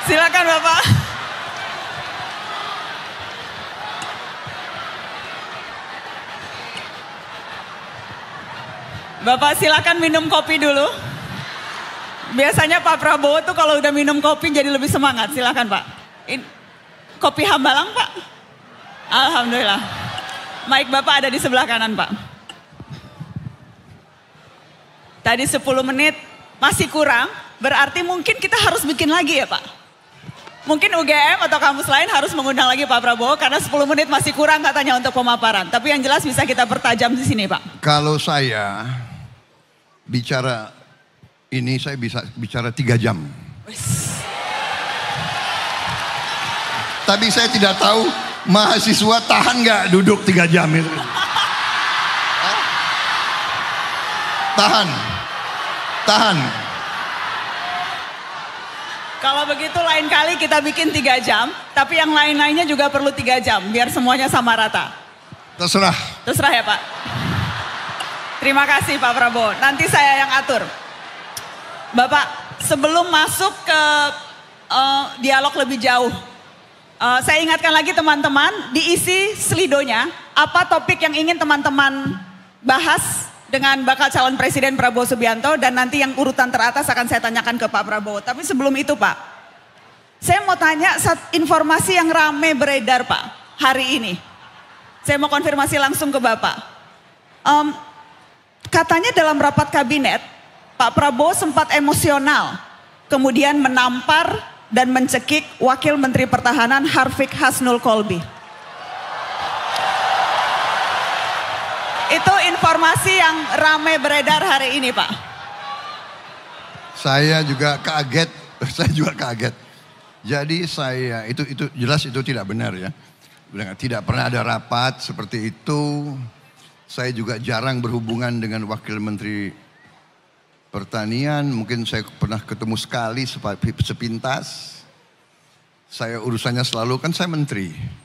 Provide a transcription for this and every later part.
Silakan Bapak. Bapak silakan minum kopi dulu. Biasanya Pak Prabowo tuh kalau udah minum kopi jadi lebih semangat. Silakan Pak. Kopi Hambalang Pak. Alhamdulillah. Mic Bapak ada di sebelah kanan Pak. Tadi 10 menit masih kurang, berarti mungkin kita harus bikin lagi ya Pak. Mungkin UGM atau kampus lain harus mengundang lagi Pak Prabowo karena 10 menit masih kurang katanya untuk pemaparan. Tapi yang jelas bisa kita pertajam di sini Pak. Kalau saya bicara ini saya bisa bicara 3 jam. Tapi saya tidak tahu mahasiswa tahan nggak duduk 3 jam itu. Tahan. Kalau begitu lain kali kita bikin 3 jam, tapi yang lain-lainnya juga perlu 3 jam, biar semuanya sama rata. Terserah. Terserah ya Pak. Terima kasih Pak Prabowo, nanti saya yang atur. Bapak, sebelum masuk ke dialog lebih jauh, saya ingatkan lagi teman-teman, diisi slidonya, apa topik yang ingin teman-teman bahas dengan bakal calon Presiden Prabowo Subianto dan nanti yang urutan teratas akan saya tanyakan ke Pak Prabowo. Tapi sebelum itu Pak, saya mau tanya informasi yang rame beredar Pak hari ini. Saya mau konfirmasi langsung ke Bapak. Katanya dalam rapat kabinet, Pak Prabowo sempat emosional, kemudian menampar dan mencekik Wakil Menteri Pertahanan Harfiq Hasnul Kolbi. Itu informasi yang ramai beredar hari ini Pak. Saya juga kaget. Jadi saya itu jelas itu tidak benar ya. Tidak pernah ada rapat seperti itu. Saya juga jarang berhubungan dengan Wakil Menteri Pertanian. Mungkin saya pernah ketemu sekali sepintas. Saya urusannya selalu kan saya menteri.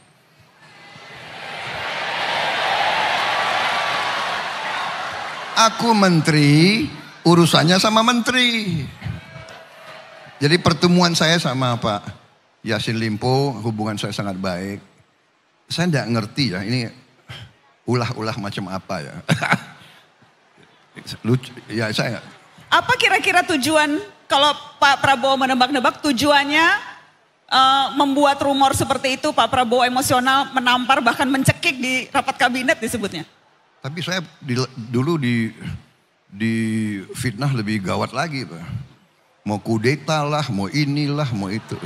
Aku menteri, urusannya sama menteri. Jadi pertemuan saya sama Pak Yassin Limpo, hubungan saya sangat baik. Saya tidak ngerti ya, ini ulah-ulah macam apa ya. Lucu, ya saya. Apa kira-kira tujuan kalau Pak Prabowo menebak-nebak tujuannya membuat rumor seperti itu, Pak Prabowo emosional, menampar bahkan mencekik di rapat kabinet disebutnya? Tapi saya dulu di fitnah lebih gawat lagi Pak. Mau kudeta lah, mau inilah, mau itu.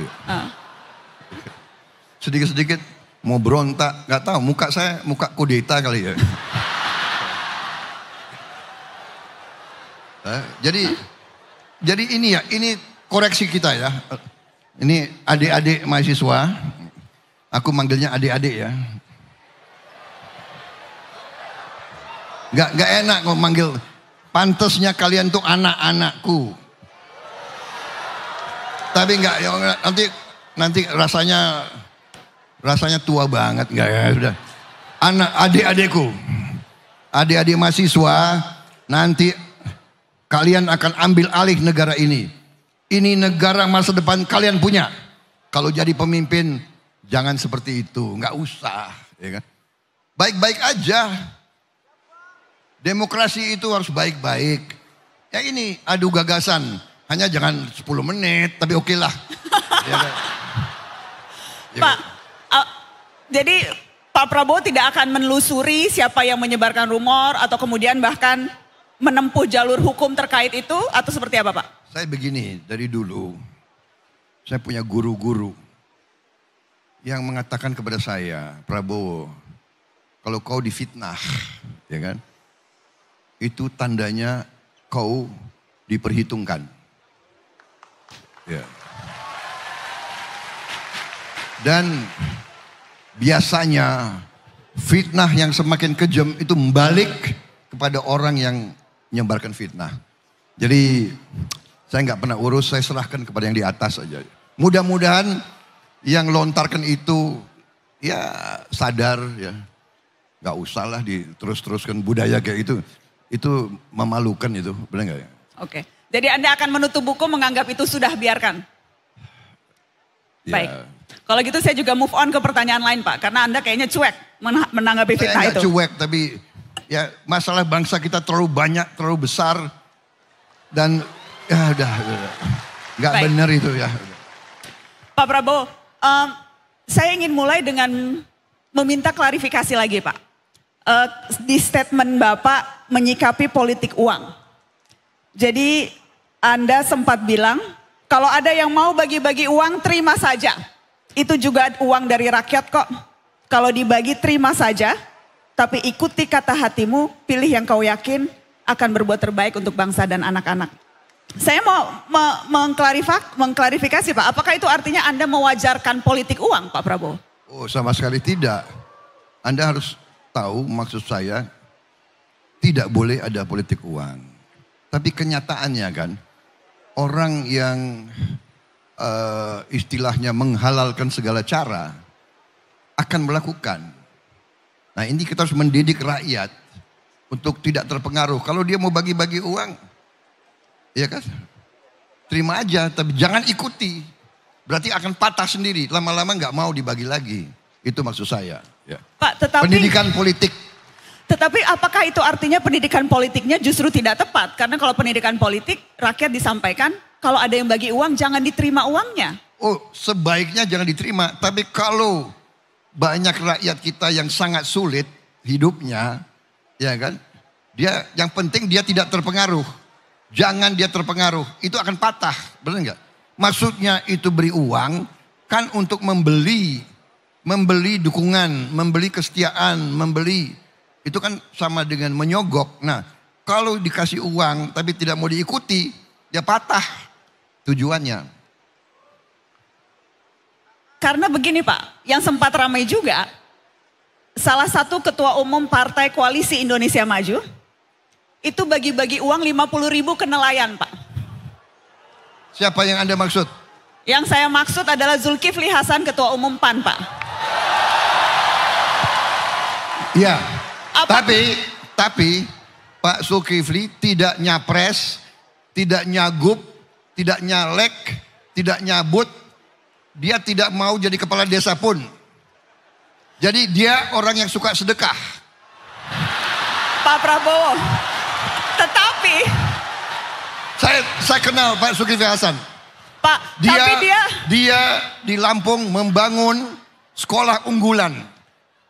Sedikit-sedikit mau berontak, nggak tahu muka saya muka kudeta kali ya. Jadi ini ya, ini koreksi kita ya. Ini adik-adik mahasiswa, aku manggilnya adik-adik ya. Gak enak kok manggil. Pantesnya kalian tuh anak-anakku. Tapi enggak ya, nanti rasanya tua banget enggak ya, sudah. Adik-adikku. Adik-adik mahasiswa, nanti kalian akan ambil alih negara ini. Ini negara masa depan kalian punya. Kalau jadi pemimpin jangan seperti itu, enggak usah, ya kan? Baik-baik aja. Demokrasi itu harus baik-baik. Ya ini adu gagasan. Hanya jangan 10 menit, tapi oke lah. Ya, Pak, jadi Pak Prabowo tidak akan menelusuri siapa yang menyebarkan rumor atau kemudian bahkan menempuh jalur hukum terkait itu atau seperti apa Pak? Saya begini, dari dulu saya punya guru-guru yang mengatakan kepada saya, Prabowo, kalau kau difitnah, ya kan? Itu tandanya kau diperhitungkan. Ya. Dan biasanya fitnah yang semakin kejam itu membalik kepada orang yang menyebarkan fitnah. Jadi saya nggak pernah urus, saya serahkan kepada yang di atas saja. Mudah-mudahan yang lontarkan itu ya sadar ya. Nggak usah lah diterus-teruskan budaya kayak gitu. Itu memalukan itu, benar nggak ya? Oke, jadi Anda akan menutup buku menganggap itu sudah biarkan? Baik. Kalau gitu saya juga move on ke pertanyaan lain Pak. Karena Anda kayaknya cuek menanggapi fitnah Saya itu. nggak cuek, tapi ya masalah bangsa kita terlalu banyak, terlalu besar. Dan ya udah. Nggak benar itu ya. Pak Prabowo, saya ingin mulai dengan meminta klarifikasi lagi Pak. Di statement Bapak menyikapi politik uang. Jadi Anda sempat bilang, kalau ada yang mau bagi-bagi uang terima saja. Itu juga uang dari rakyat kok. Kalau dibagi terima saja, tapi ikuti kata hatimu, pilih yang kau yakin akan berbuat terbaik untuk bangsa dan anak-anak. Saya mau mengklarifikasi Pak, apakah itu artinya Anda mewajarkan politik uang Pak Prabowo? Oh, sama sekali tidak. Anda harus tahu maksud saya, tidak boleh ada politik uang. Tapi kenyataannya kan, orang yang istilahnya menghalalkan segala cara akan melakukan. Nah ini kita harus mendidik rakyat untuk tidak terpengaruh. Kalau dia mau bagi-bagi uang, ya kan, terima aja, tapi jangan ikuti. Berarti akan patah sendiri, lama-lama nggak mau dibagi lagi. Itu maksud saya. Ya. Pak, tetapi pendidikan politik. Tetapi apakah itu artinya pendidikan politiknya justru tidak tepat? Karena kalau pendidikan politik, rakyat disampaikan, kalau ada yang bagi uang jangan diterima uangnya. Oh, sebaiknya jangan diterima. Tapi kalau banyak rakyat kita yang sangat sulit hidupnya, ya kan? Dia yang penting dia tidak terpengaruh. Jangan dia terpengaruh. Itu akan patah, benar nggak? Maksudnya itu beri uang kan untuk membeli dukungan, membeli kesetiaan, membeli. Itu kan sama dengan menyogok. Nah, kalau dikasih uang tapi tidak mau diikuti, ya patah tujuannya. Karena begini Pak, yang sempat ramai juga, salah satu ketua umum Partai Koalisi Indonesia Maju, itu bagi-bagi uang 50.000 ke nelayan Pak. Siapa yang Anda maksud? Yang saya maksud adalah Zulkifli Hasan, ketua umum PAN Pak. Ya, tapi Pak Zulkifli tidak nyapres, tidak nyagup, tidak nyalek, tidak nyabut. Dia tidak mau jadi kepala desa pun. Jadi dia orang yang suka sedekah. Pak Prabowo. Tetapi saya kenal Pak Zulkifli Hasan. Pak, dia di Lampung membangun sekolah unggulan.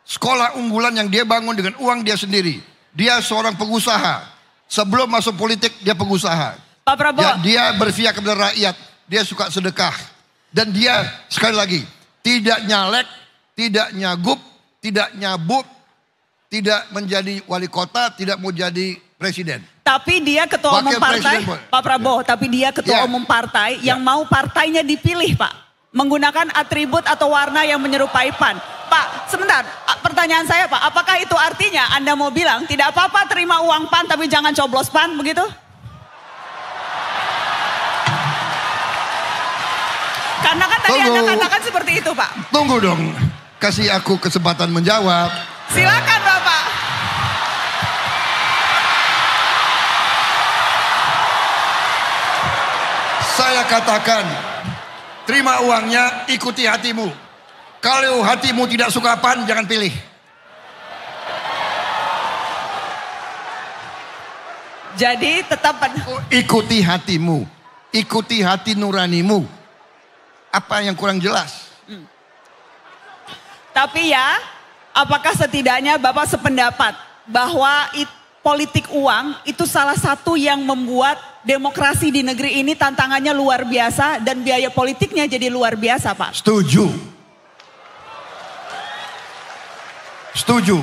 Sekolah unggulan yang dia bangun dengan uang dia sendiri. Dia seorang pengusaha. Sebelum masuk politik dia pengusaha. Pak Prabowo. Dia berpihak kepada rakyat. Dia suka sedekah. Dan dia sekali lagi tidak nyalek, tidak nyagup, tidak nyabut, tidak menjadi wali kota, tidak mau jadi presiden. Tapi dia ketua umum partai, Pak Prabowo. Tapi dia ketua umum partai yang mau partainya dipilih Pak. Menggunakan atribut atau warna yang menyerupai PAN. Pak, sebentar. Pertanyaan saya Pak, apakah itu artinya Anda mau bilang tidak apa-apa terima uang PAN tapi jangan coblos PAN begitu? Karena kan tadi Anda katakan seperti itu Pak. Tunggu dong, kasih aku kesempatan menjawab. Silakan Bapak. Saya katakan, terima uangnya, ikuti hatimu. Kalau hatimu tidak suka PAN, jangan pilih. Jadi tetap ikuti hatimu, ikuti hati nuranimu. Apa yang kurang jelas? Tapi ya, apakah setidaknya Bapak sependapat bahwa politik uang itu salah satu yang membuat demokrasi di negeri ini tantangannya luar biasa dan biaya politiknya jadi luar biasa Pak? Setuju. Setuju.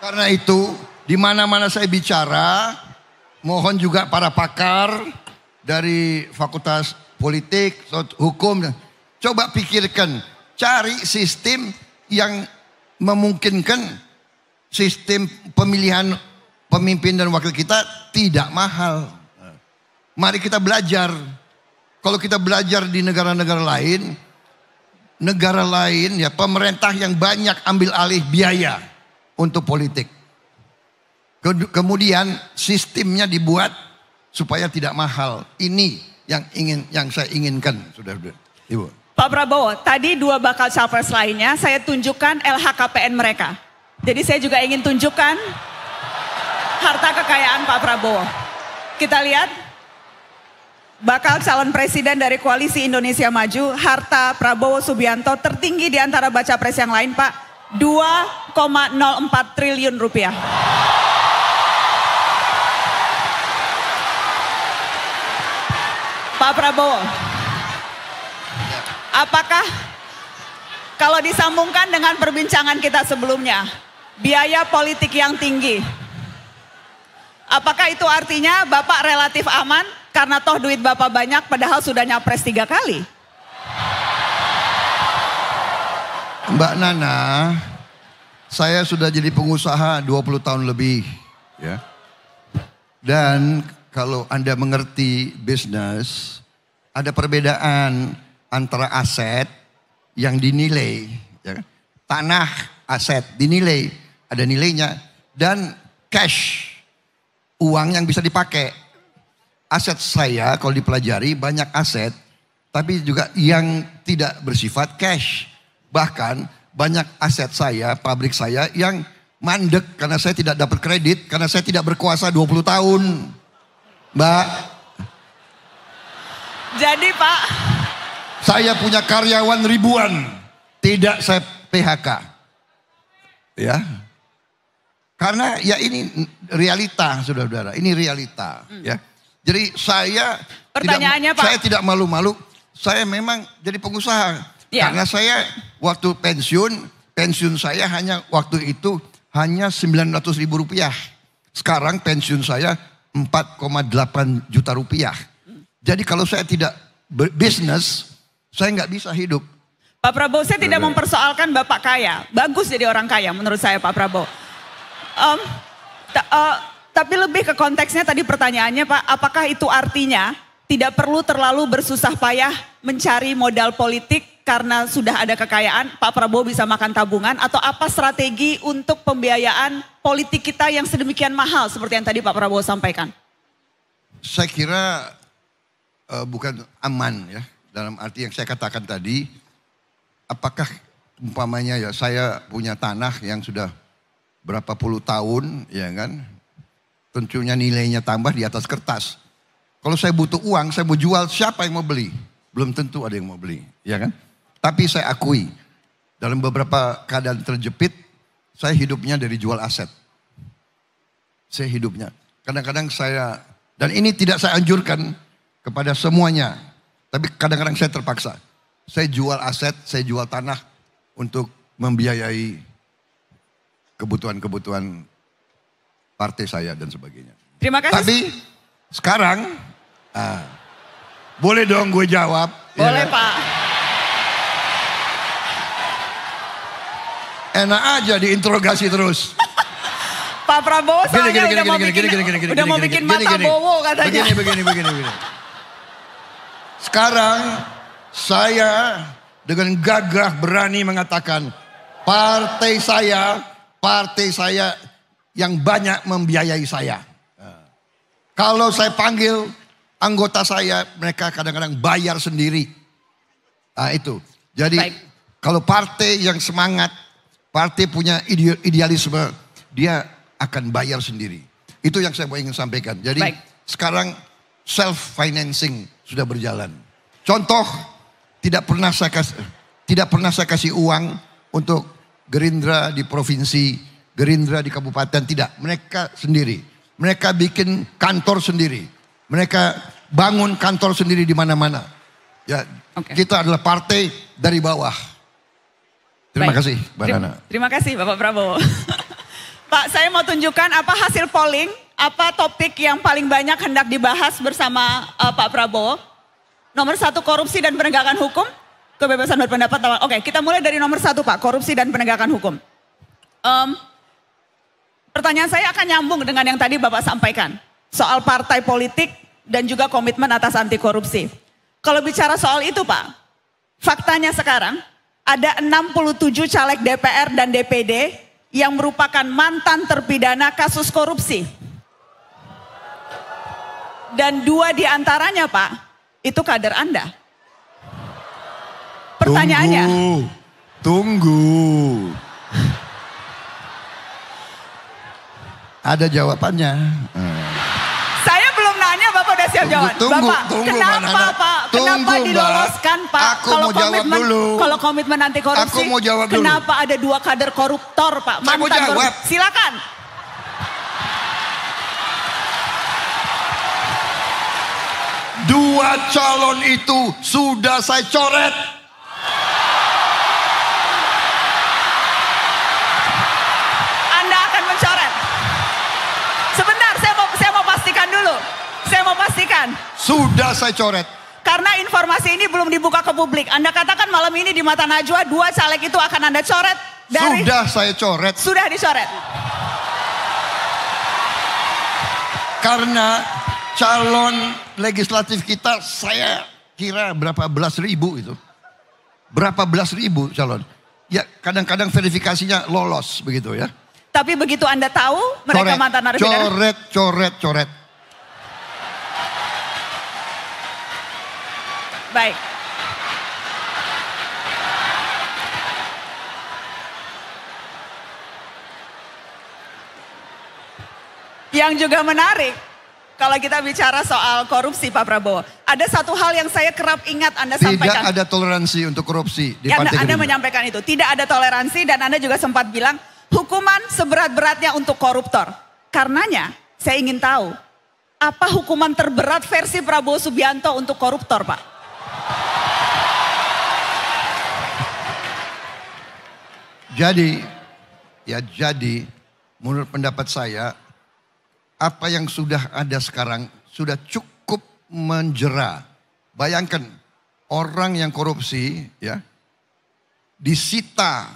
Karena itu di mana-mana saya bicara, mohon juga para pakar dari Fakultas Politik, Hukum, coba pikirkan, cari sistem yang memungkinkan sistem pemilihan pemimpin dan wakil kita tidak mahal. Mari kita belajar. Kalau kita belajar di negara-negara lain ya pemerintah yang banyak ambil alih biaya untuk politik. Kemudian sistemnya dibuat supaya tidak mahal. Ini yang saya inginkan, Saudara Ibu. Pak Prabowo, tadi dua bakal capres lainnya saya tunjukkan LHKPN mereka. Jadi saya juga ingin tunjukkan harta kekayaan Pak Prabowo. Kita lihat bakal calon presiden dari Koalisi Indonesia Maju, harta Prabowo Subianto tertinggi di antara baca pres yang lain Pak, 2,04 triliun rupiah. Pak Prabowo, apakah kalau disambungkan dengan perbincangan kita sebelumnya, biaya politik yang tinggi, apakah itu artinya Bapak relatif aman karena toh duit Bapak banyak padahal sudah nyapres 3 kali? Mbak Nana, saya sudah jadi pengusaha 20 tahun lebih, ya. Dan kalau Anda mengerti bisnis, ada perbedaan antara aset yang dinilai, ya, tanah aset dinilai, ada nilainya, dan cash, uang yang bisa dipakai. Aset saya kalau dipelajari banyak aset, tapi juga yang tidak bersifat cash. Bahkan banyak aset saya, pabrik saya yang mandek karena saya tidak dapat kredit, karena saya tidak berkuasa 20 tahun. Mbak. Jadi Pak, saya punya karyawan ribuan, tidak saya PHK. Ya. Karena ya ini realita, saudara-saudara, ini realita, ya. Jadi Pertanyaannya, Pak. Saya tidak malu-malu, saya memang jadi pengusaha. Ya. Karena saya waktu pensiun saya waktu itu hanya 900.000 rupiah. Sekarang pensiun saya 4,8 juta rupiah. Jadi kalau saya tidak berbisnis, saya nggak bisa hidup. Pak Prabowo, saya tidak mempersoalkan Bapak kaya. Bagus jadi orang kaya menurut saya Pak Prabowo. Tapi lebih ke konteksnya tadi pertanyaannya Pak, apakah itu artinya tidak perlu terlalu bersusah payah mencari modal politik karena sudah ada kekayaan, Pak Prabowo bisa makan tabungan, atau apa strategi untuk pembiayaan politik kita yang sedemikian mahal seperti yang tadi Pak Prabowo sampaikan? Saya kira bukan aman ya, dalam arti yang saya katakan tadi, apakah umpamanya ya saya punya tanah yang sudah berapa puluh tahun, ya kan, tentunya nilainya tambah di atas kertas. Kalau saya butuh uang, saya mau jual, siapa yang mau beli? Belum tentu ada yang mau beli, ya kan? Tapi saya akui, dalam beberapa keadaan terjepit, saya hidupnya dari jual aset. Saya hidupnya. Kadang-kadang saya, dan ini tidak saya anjurkan kepada semuanya. Tapi kadang-kadang saya terpaksa. Saya jual aset, saya jual tanah untuk membiayai kebutuhan-kebutuhan partai saya dan sebagainya. Terima kasih. Tapi sekarang, boleh dong gue jawab. Boleh ya, Pak. Enak aja diinterogasi terus. Pak Prabowo soalnya udah mau bikin mata bowo katanya. Begini. Sekarang saya dengan gagah berani mengatakan partai saya yang banyak membiayai saya. Kalau saya panggil anggota saya, mereka kadang-kadang bayar sendiri. Nah itu. Jadi kalau partai yang semangat, partai punya idealisme, dia akan bayar sendiri. Itu yang saya ingin sampaikan. Jadi sekarang self-financing sudah berjalan. Contoh, tidak pernah saya kasih uang untuk Gerindra di provinsi, Gerindra di kabupaten, tidak. Mereka sendiri. Mereka bikin kantor sendiri. Mereka bangun kantor sendiri di mana-mana. Ya, kita adalah partai dari bawah. Terima kasih, Mbak Nana. Terima kasih, Bapak Prabowo. Pak, saya mau tunjukkan apa hasil polling, apa topik yang paling banyak hendak dibahas bersama Pak Prabowo. Nomor 1 korupsi dan penegakan hukum, kebebasan berpendapat. Oke, kita mulai dari nomor 1 Pak, korupsi dan penegakan hukum. Pertanyaan saya akan nyambung dengan yang tadi Bapak sampaikan. Soal partai politik dan juga komitmen atas anti korupsi. Kalau bicara soal itu Pak, faktanya sekarang ada 67 caleg DPR dan DPD yang merupakan mantan terpidana kasus korupsi. Dan 2 diantaranya Pak, itu kader Anda. pertanyaannya. Tunggu. Ada jawabannya. Saya belum nanya, Bapak udah siap jawab. Bapak, kenapa Pak? Kenapa diloloskan Pak? Aku mau jawab dulu. Kalau komitmen anti korupsi, Aku mau jawab dulu. kenapa ada 2 kader koruptor Pak? Saya mau jawab. Silakan. Dua calon itu sudah saya coret. Anda akan mencoret. Sebentar, saya mau pastikan dulu. Saya mau pastikan. Sudah saya coret. Karena informasi ini belum dibuka ke publik. Anda katakan malam ini di mata Najwa 2 caleg itu akan Anda coret. Sudah saya coret. Sudah dicoret. Karena calon legislatif kita saya kira berapa belas ribu itu. Berapa belas ribu calon. Ya kadang-kadang verifikasinya lolos begitu ya. Tapi begitu Anda tahu mereka mantan narapidana. Coret. Baik. Yang juga menarik, kalau kita bicara soal korupsi Pak Prabowo, ada satu hal yang saya kerap ingat Anda sampaikan. Tidak ada toleransi untuk korupsi di Ya, Partai Anda Gerindra. menyampaikan itu, tidak ada toleransi dan Anda juga sempat bilang hukuman seberat-beratnya untuk koruptor. Karenanya saya ingin tahu, apa hukuman terberat versi Prabowo Subianto untuk koruptor Pak? Jadi menurut pendapat saya apa yang sudah ada sekarang sudah cukup menjera. Bayangkan orang yang korupsi ya disita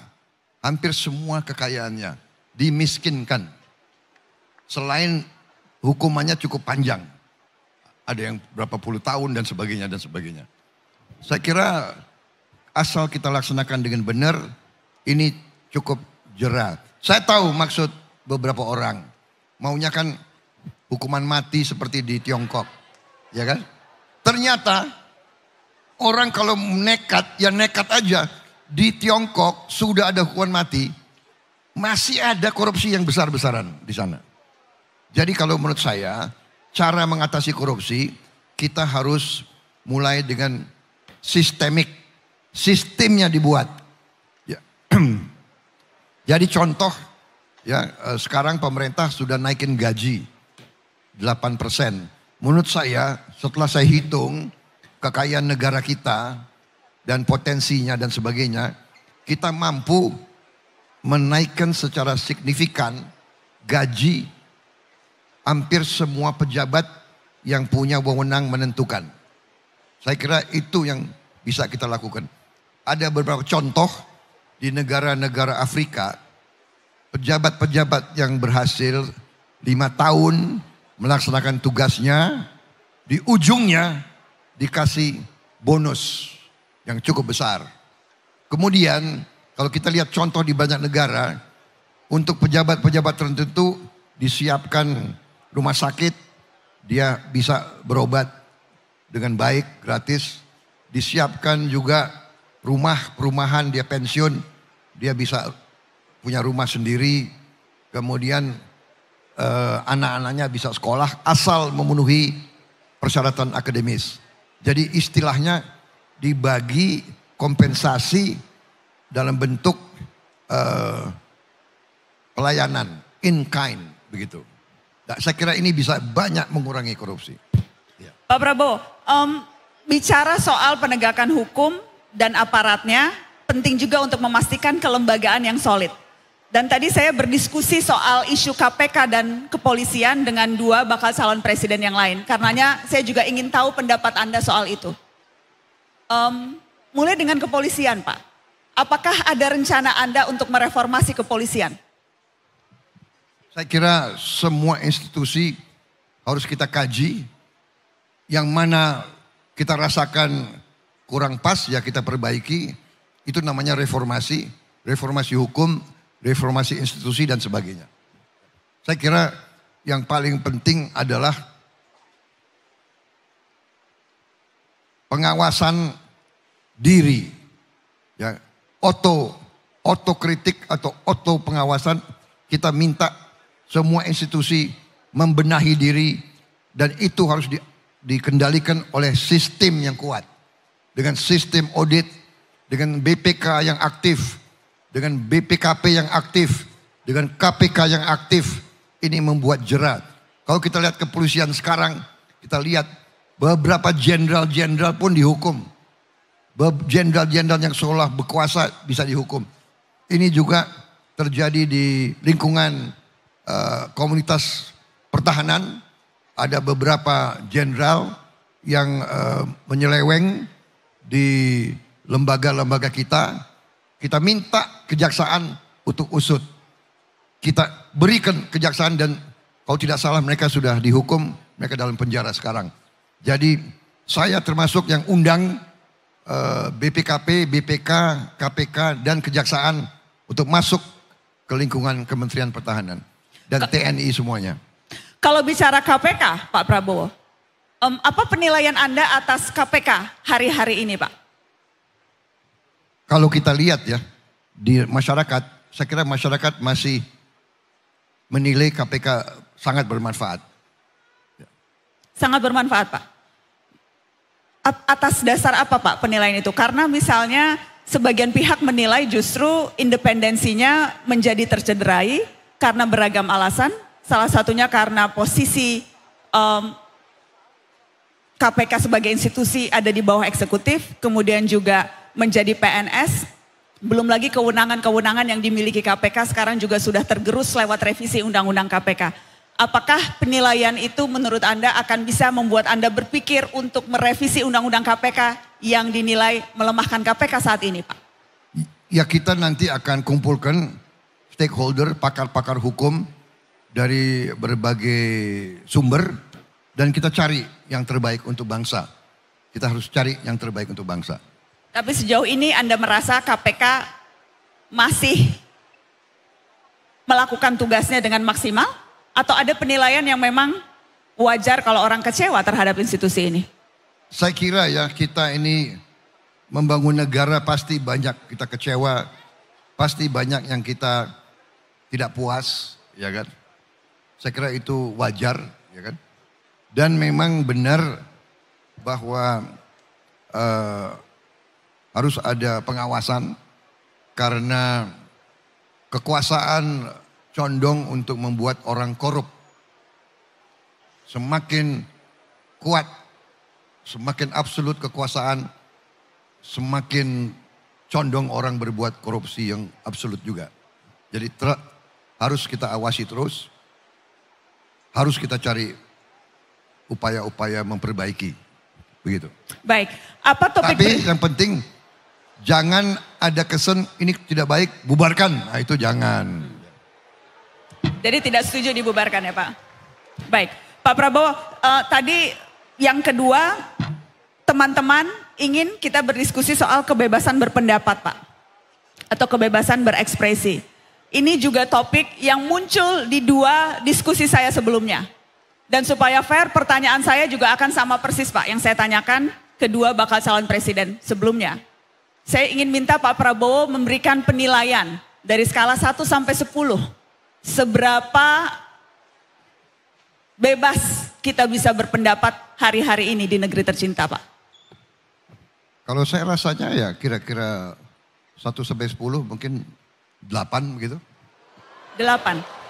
hampir semua kekayaannya, dimiskinkan. Selain hukumannya cukup panjang. Ada yang berapa puluh tahun dan sebagainya. Saya kira asal kita laksanakan dengan benar, ini cukup jera. Saya tahu maksud beberapa orang. Maunya kan hukuman mati seperti di Tiongkok. Ya kan? Ternyata orang kalau nekat, ya nekat aja. Di Tiongkok sudah ada hukuman mati. Masih ada korupsi yang besar-besaran di sana. Jadi kalau menurut saya, cara mengatasi korupsi, kita harus mulai dengan sistemik. Sistemnya dibuat. Ya. Jadi contoh, ya sekarang pemerintah sudah naikin gaji 8%. Menurut saya, setelah saya hitung kekayaan negara kita dan potensinya dan sebagainya, kita mampu menaikkan secara signifikan gaji hampir semua pejabat yang punya wewenang menentukan. Saya kira itu yang bisa kita lakukan. Ada beberapa contoh di negara-negara Afrika, pejabat-pejabat yang berhasil 5 tahun melaksanakan tugasnya, di ujungnya dikasih bonus yang cukup besar. Kemudian kalau kita lihat contoh di banyak negara, untuk pejabat-pejabat tertentu disiapkan rumah sakit, dia bisa berobat dengan baik, gratis. Disiapkan juga perumahan, dia pensiun, dia bisa punya rumah sendiri. Kemudian anak-anaknya bisa sekolah asal memenuhi persyaratan akademis. Jadi istilahnya dibagi kompensasi dalam bentuk pelayanan in kind begitu. Nah, saya kira ini bisa banyak mengurangi korupsi. Ya. Pak Prabowo, bicara soal penegakan hukum dan aparatnya, penting juga untuk memastikan kelembagaan yang solid. Dan tadi saya berdiskusi soal isu KPK dan kepolisian dengan 2 bakal calon presiden yang lain. Karenanya saya juga ingin tahu pendapat Anda soal itu. Mulai dengan kepolisian Pak, apakah ada rencana Anda untuk mereformasi kepolisian? Saya kira semua institusi harus kita kaji. Yang mana kita rasakan kurang pas ya kita perbaiki. Itu namanya reformasi. Reformasi hukum, reformasi institusi dan sebagainya. Saya kira yang paling penting adalah pengawasan diri Ya, otokritik atau pengawasan, kita minta semua institusi membenahi diri dan itu harus dikendalikan oleh sistem yang kuat. Dengan sistem audit, dengan BPK yang aktif, dengan BPKP yang aktif, dengan KPK yang aktif, ini membuat jerat. Kalau kita lihat kepolisian sekarang, kita lihat beberapa jenderal-jenderal pun dihukum. Jenderal-jenderal yang seolah berkuasa bisa dihukum. Ini juga terjadi di lingkungan komunitas pertahanan. Ada beberapa jenderal yang menyeleweng di lembaga-lembaga kita. Kita minta kejaksaan untuk usut. Kita berikan kejaksaan dan kalau tidak salah mereka sudah dihukum, mereka dalam penjara sekarang. Jadi saya termasuk yang undang BPKP, BPK, KPK dan kejaksaan untuk masuk ke lingkungan Kementerian Pertahanan dan TNI semuanya. Kalau bicara KPK, Pak Prabowo, apa penilaian Anda atas KPK hari-hari ini, Pak? Kalau kita lihat ya di masyarakat, saya kira masyarakat masih menilai KPK sangat bermanfaat. Sangat bermanfaat, Pak. Atas dasar apa, Pak, penilaian itu? Karena misalnya sebagian pihak menilai justru independensinya menjadi tercederai karena beragam alasan. Salah satunya karena posisi KPK sebagai institusi ada di bawah eksekutif, kemudian juga menjadi PNS. Belum lagi kewenangan-kewenangan yang dimiliki KPK sekarang juga sudah tergerus lewat revisi Undang-Undang KPK. Apakah penilaian itu menurut Anda akan bisa membuat Anda berpikir untuk merevisi Undang-Undang KPK yang dinilai melemahkan KPK saat ini, Pak? Ya, kita nanti akan kumpulkan stakeholder, pakar-pakar hukum dari berbagai sumber dan kita cari yang terbaik untuk bangsa. Kita harus cari yang terbaik untuk bangsa. Tapi sejauh ini Anda merasa KPK masih melakukan tugasnya dengan maksimal? Atau ada penilaian yang memang wajar kalau orang kecewa terhadap institusi ini? Saya kira ya kita ini membangun negara pasti banyak kita kecewa. Pasti banyak yang kita tidak puas, ya kan? Saya kira itu wajar, ya kan? Dan memang benar bahwa harus ada pengawasan karena kekuasaan condong untuk membuat orang korup. Semakin kuat, semakin absolut kekuasaan, semakin condong orang berbuat korupsi yang absolut juga. Jadi harus kita awasi terus, harus kita cari upaya-upaya memperbaiki. Begitu. Baik, apa topik... Tapi yang penting jangan ada kesan ini tidak baik, bubarkan. Nah itu jangan. Jadi tidak setuju dibubarkan ya Pak? Baik, Pak Prabowo, tadi yang kedua, teman-teman ingin kita berdiskusi soal kebebasan berpendapat Pak. Atau kebebasan berekspresi. Ini juga topik yang muncul di dua diskusi saya sebelumnya. Dan supaya fair, pertanyaan saya juga akan sama persis Pak, yang saya tanyakan kedua bakal calon presiden sebelumnya. Saya ingin minta Pak Prabowo memberikan penilaian dari skala 1 sampai 10. Seberapa bebas kita bisa berpendapat hari-hari ini di negeri tercinta Pak? Kalau saya rasanya ya kira-kira 1 sampai 10 mungkin 8 begitu. 8.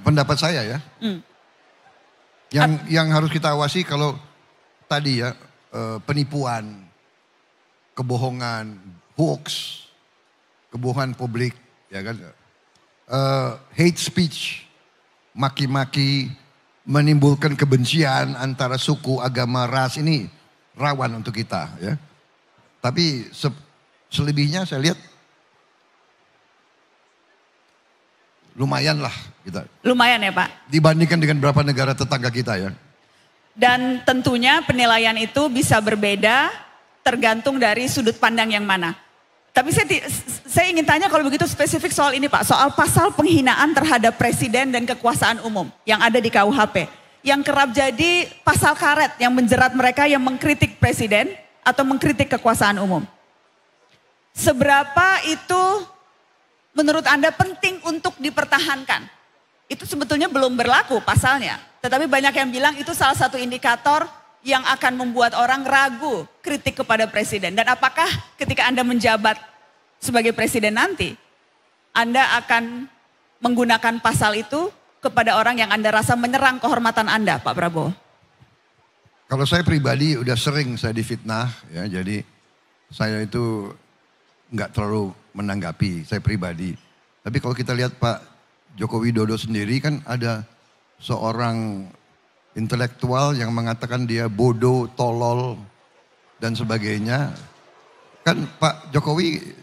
Pendapat saya ya. Yang harus kita awasi kalau tadi ya penipuan, kebohongan, hoax, kebohongan publik, ya kan, hate speech, maki-maki, menimbulkan kebencian antara suku, agama, ras, ini rawan untuk kita, ya. Tapi selebihnya saya lihat lumayan lah kita. Lumayan ya Pak? Dibandingkan dengan beberapa negara tetangga kita ya. Dan tentunya penilaian itu bisa berbeda tergantung dari sudut pandang yang mana. Tapi saya ingin tanya kalau begitu spesifik soal ini Pak. Soal pasal penghinaan terhadap presiden dan kekuasaan umum yang ada di KUHP. Yang kerap jadi pasal karet yang menjerat mereka yang mengkritik presiden atau mengkritik kekuasaan umum. Seberapa itu menurut Anda penting untuk dipertahankan? Itu sebetulnya belum berlaku pasalnya. Tetapi banyak yang bilang itu salah satu indikator yang akan membuat orang ragu kritik kepada presiden. Dan apakah ketika Anda menjabat sebagai presiden nanti, Anda akan menggunakan pasal itu kepada orang yang Anda rasa menyerang kehormatan Anda, Pak Prabowo? Kalau saya pribadi udah sering saya difitnah, ya, jadi saya itu nggak terlalu menanggapi, saya pribadi. Tapi kalau kita lihat Pak Joko Widodo sendiri kan ada seorang intelektual yang mengatakan dia bodoh, tolol, dan sebagainya. Kan Pak Jokowi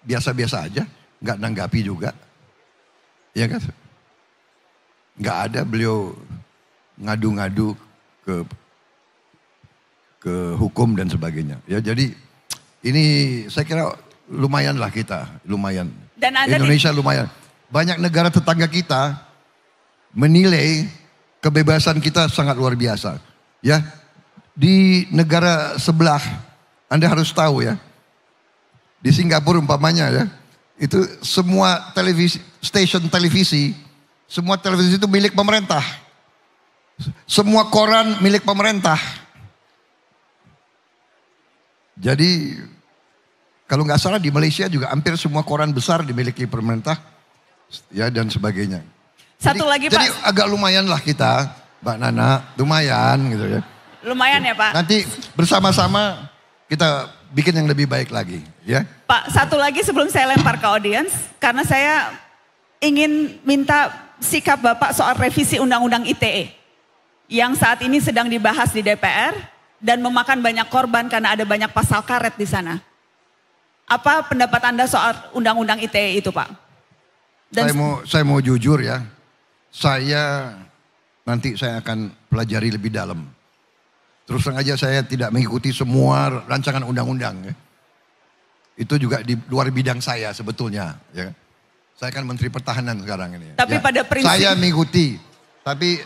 biasa-biasa aja, nggak nanggapi juga. Ya kan? Nggak ada beliau ngadu-ngadu ke hukum dan sebagainya. Ya jadi ini saya kira lumayan lah kita, lumayan. Dan Indonesia lumayan. Banyak negara tetangga kita menilai kebebasan kita sangat luar biasa. Ya, di negara sebelah Anda harus tahu ya. Di Singapura umpamanya ya, itu semua stasiun televisi, semua televisi itu milik pemerintah. Semua koran milik pemerintah. Jadi kalau nggak salah di Malaysia juga hampir semua koran besar dimiliki pemerintah, ya dan sebagainya. Satu lagi Pak. Jadi agak lumayan lah kita, Mbak Nana, lumayan gitu ya. Lumayan ya Pak. Nanti bersama-sama kita bikin yang lebih baik lagi, ya. Pak, satu lagi sebelum saya lempar ke audiens, karena saya ingin minta sikap Bapak soal revisi Undang-Undang ITE yang saat ini sedang dibahas di DPR. Dan memakan banyak korban karena ada banyak pasal karet di sana. Apa pendapat Anda soal Undang-Undang ITE itu Pak? Dan saya mau jujur ya, nanti saya akan pelajari lebih dalam. Terus terang aja saya tidak mengikuti semua rancangan undang-undang. Ya. Itu juga di luar bidang saya sebetulnya. Ya. Saya kan Menteri Pertahanan sekarang ini. Tapi ya. pada prinsip saya mengikuti, tapi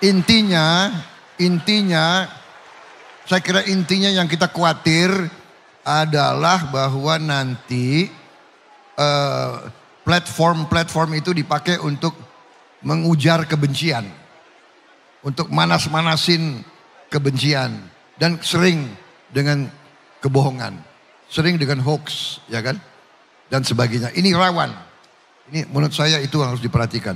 intinya saya kira intinya yang kita khawatir adalah bahwa nanti platform itu dipakai untuk mengujar kebencian. Untuk manas-manasin kebencian. Dan sering dengan kebohongan. Sering dengan hoax, ya kan? Dan sebagainya. Ini rawan. Ini menurut saya itu harus diperhatikan.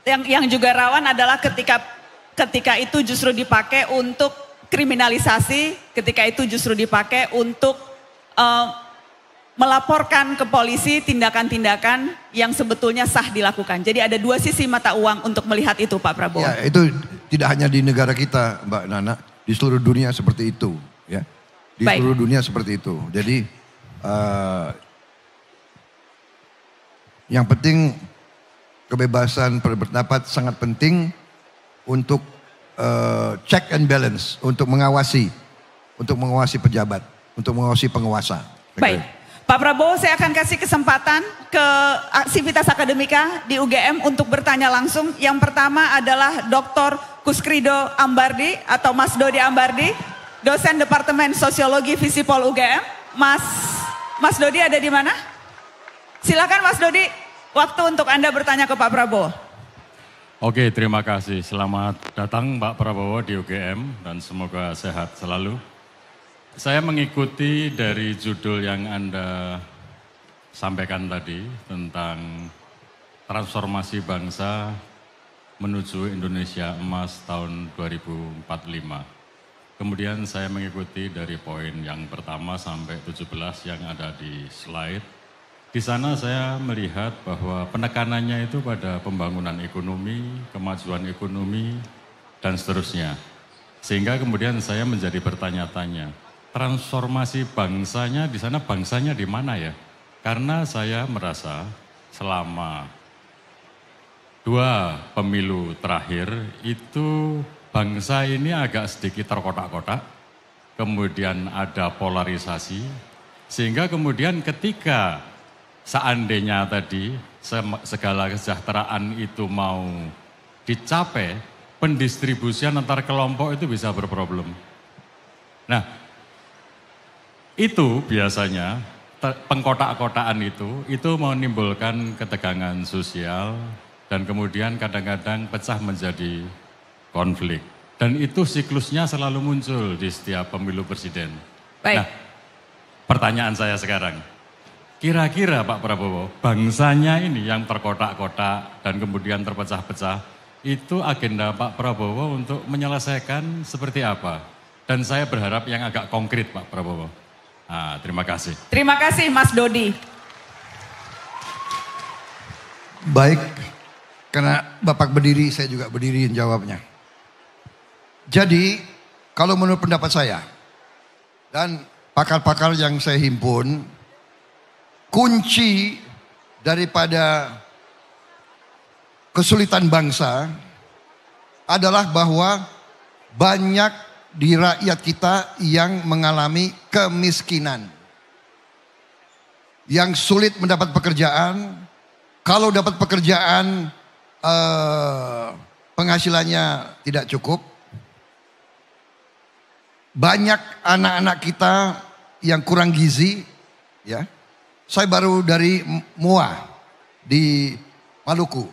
Yang juga rawan adalah ketika itu justru dipakai untuk kriminalisasi, ketika itu justru dipakai untuk melaporkan ke polisi tindakan-tindakan yang sebetulnya sah dilakukan. Jadi ada dua sisi mata uang untuk melihat itu Pak Prabowo. Ya, itu tidak hanya di negara kita Mbak Nana, di seluruh dunia seperti itu. Ya. Di Baik. seluruh dunia seperti itu. Jadi yang penting kebebasan berpendapat sangat penting untuk check and balance, untuk mengawasi pejabat, untuk mengawasi penguasa. Baik, Pak Prabowo saya akan kasih kesempatan ke aktivitas akademika di UGM untuk bertanya langsung. Yang pertama adalah Dr. Kuskrido Ambardi atau Mas Dodi Ambardi, dosen Departemen Sosiologi Visipol UGM. Mas Dodi ada di mana? Silakan Mas Dodi, waktu untuk Anda bertanya ke Pak Prabowo. Oke, terima kasih. Selamat datang Pak Prabowo di UGM dan semoga sehat selalu. Saya mengikuti dari judul yang Anda sampaikan tadi tentang transformasi bangsa menuju Indonesia Emas tahun 2045. Kemudian saya mengikuti dari poin yang pertama sampai 17 yang ada di slide. Di sana saya melihat bahwa penekanannya itu pada pembangunan ekonomi, kemajuan ekonomi, dan seterusnya. Sehingga kemudian saya menjadi bertanya-tanya, transformasi bangsanya di sana bangsanya di mana ya? Karena saya merasa selama 2 pemilu terakhir itu bangsa ini agak sedikit terkotak-kotak, kemudian ada polarisasi, sehingga kemudian ketika seandainya tadi segala kesejahteraan itu mau dicapai, pendistribusian antar kelompok itu bisa berproblem. Nah, Itu biasanya pengkotak-kotaan itu menimbulkan ketegangan sosial dan kemudian kadang-kadang pecah menjadi konflik. Dan itu siklusnya selalu muncul di setiap pemilu presiden. Baik. Nah, pertanyaan saya sekarang, kira-kira Pak Prabowo, bangsanya ini yang terkotak-kotak dan kemudian terpecah-pecah, itu agenda Pak Prabowo untuk menyelesaikan seperti apa? Dan saya berharap yang agak konkret Pak Prabowo. Nah, terima kasih. Terima kasih Mas Dodi. Baik, karena Bapak berdiri, saya juga berdiri jawabnya. Jadi, kalau menurut pendapat saya, dan pakar-pakar yang saya himpun, kunci daripada kesulitan bangsa adalah bahwa banyak di rakyat kita yang mengalami kemiskinan. Yang sulit mendapat pekerjaan, kalau dapat pekerjaan penghasilannya tidak cukup. Banyak anak-anak kita yang kurang gizi, ya. Saya baru dari Mua di Maluku.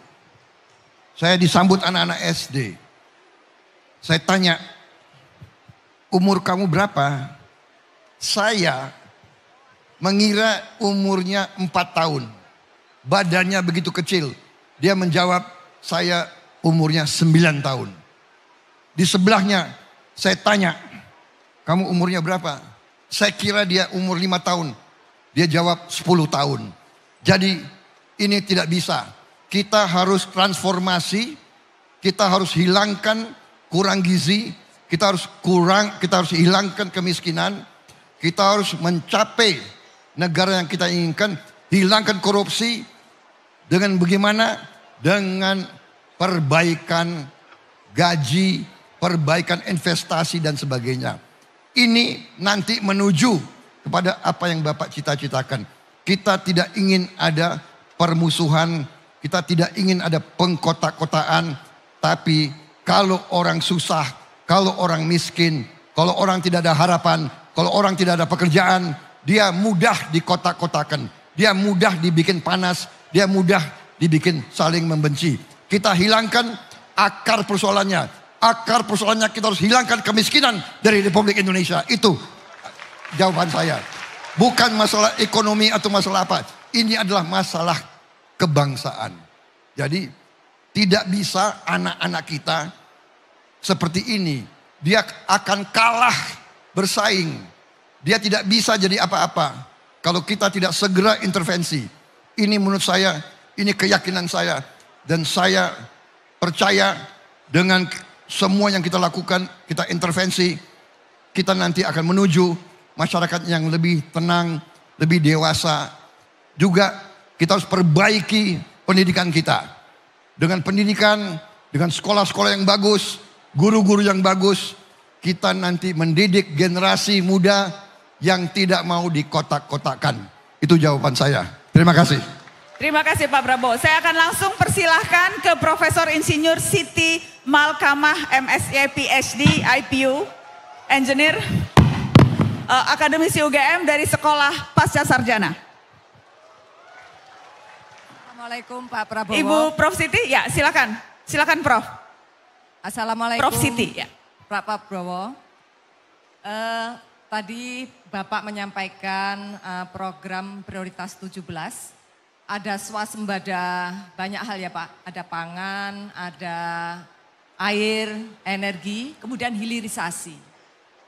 Saya disambut anak-anak SD. Saya tanya, umur kamu berapa? Saya mengira umurnya 4 tahun. Badannya begitu kecil. Dia menjawab, saya umurnya 9 tahun. Di sebelahnya saya tanya, kamu umurnya berapa? Saya kira dia umur 5 tahun. Dia jawab 10 tahun. Jadi ini tidak bisa. Kita harus transformasi. Kita harus hilangkan kurang gizi. Kita harus hilangkan kemiskinan. Kita harus mencapai negara yang kita inginkan. Hilangkan korupsi. Dengan bagaimana? Dengan perbaikan gaji, perbaikan investasi dan sebagainya. Ini nanti menuju kepada apa yang Bapak cita-citakan. Kita tidak ingin ada permusuhan, kita tidak ingin ada pengkotak-kotaan. Tapi kalau orang susah, kalau orang miskin, kalau orang tidak ada harapan, kalau orang tidak ada pekerjaan, dia mudah dikotak-kotakan. Dia mudah dibikin panas, dia mudah dibikin saling membenci. Kita hilangkan akar persoalannya. Akar persoalannya kita harus hilangkan kemiskinan dari Republik Indonesia. Itu jawaban saya. Bukan masalah ekonomi atau masalah apa. Ini adalah masalah kebangsaan. Jadi tidak bisa anak-anak kita seperti ini. Dia akan kalah bersaing. Dia tidak bisa jadi apa-apa kalau kita tidak segera intervensi. Ini menurut saya, ini keyakinan saya. Dan saya percaya dengan semua yang kita lakukan, kita intervensi, kita nanti akan menuju masyarakat yang lebih tenang, lebih dewasa. Juga kita harus perbaiki pendidikan kita. Dengan pendidikan, dengan sekolah-sekolah yang bagus, guru-guru yang bagus, kita nanti mendidik generasi muda yang tidak mau dikotak-kotakan. Itu jawaban saya. Terima kasih. Terima kasih Pak Prabowo. Saya akan langsung persilahkan ke Profesor Insinyur Siti Malkamah MSc PhD IPU Engineer Akademisi UGM dari Sekolah Pasca Sarjana. Assalamualaikum Pak Prabowo. Ibu Prof Siti, ya silakan. Silakan Prof. Assalamualaikum Prof Siti, ya. Pak Prabowo. Tadi Bapak menyampaikan program prioritas 17. Ada swasembada banyak hal ya Pak. Ada pangan, ada air, energi, kemudian hilirisasi.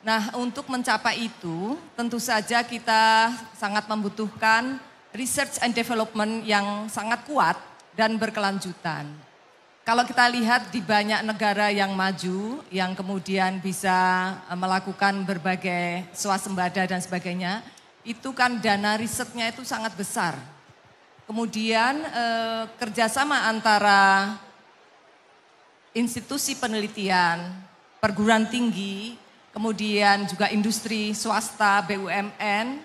Nah untuk mencapai itu tentu saja kita sangat membutuhkan research and development yang sangat kuat dan berkelanjutan. Kalau kita lihat di banyak negara yang maju, yang kemudian bisa melakukan berbagai swasembada dan sebagainya, itu kan dana risetnya itu sangat besar. Kemudian kerjasama antara institusi penelitian, perguruan tinggi, kemudian juga industri swasta, BUMN,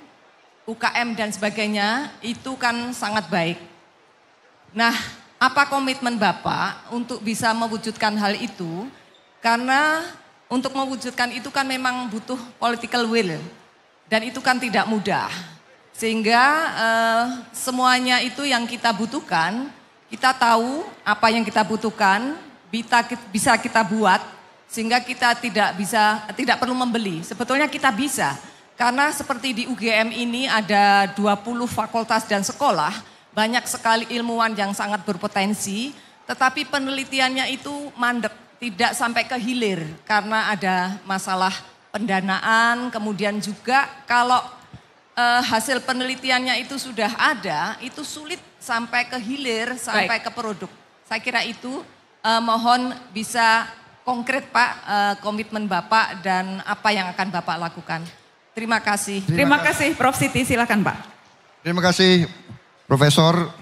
UKM dan sebagainya, itu kan sangat baik. Nah, apa komitmen Bapak untuk bisa mewujudkan hal itu? Karena untuk mewujudkan itu kan memang butuh political will. Dan itu kan tidak mudah. Sehingga semuanya itu yang kita butuhkan, kita tahu apa yang kita butuhkan, bisa kita buat, sehingga kita tidak perlu membeli. Sebetulnya kita bisa, karena seperti di UGM ini ada 20 fakultas dan sekolah, banyak sekali ilmuwan yang sangat berpotensi, tetapi penelitiannya itu mandek, tidak sampai ke hilir, karena ada masalah pendanaan, kemudian juga kalau hasil penelitiannya itu sudah ada, itu sulit sampai ke hilir, sampai ke produk. Saya kira itu mohon bisa konkret Pak, komitmen Bapak dan apa yang akan Bapak lakukan. Terima kasih. Terima kasih Prof. Siti, silakan Pak. Terima kasih Profesor.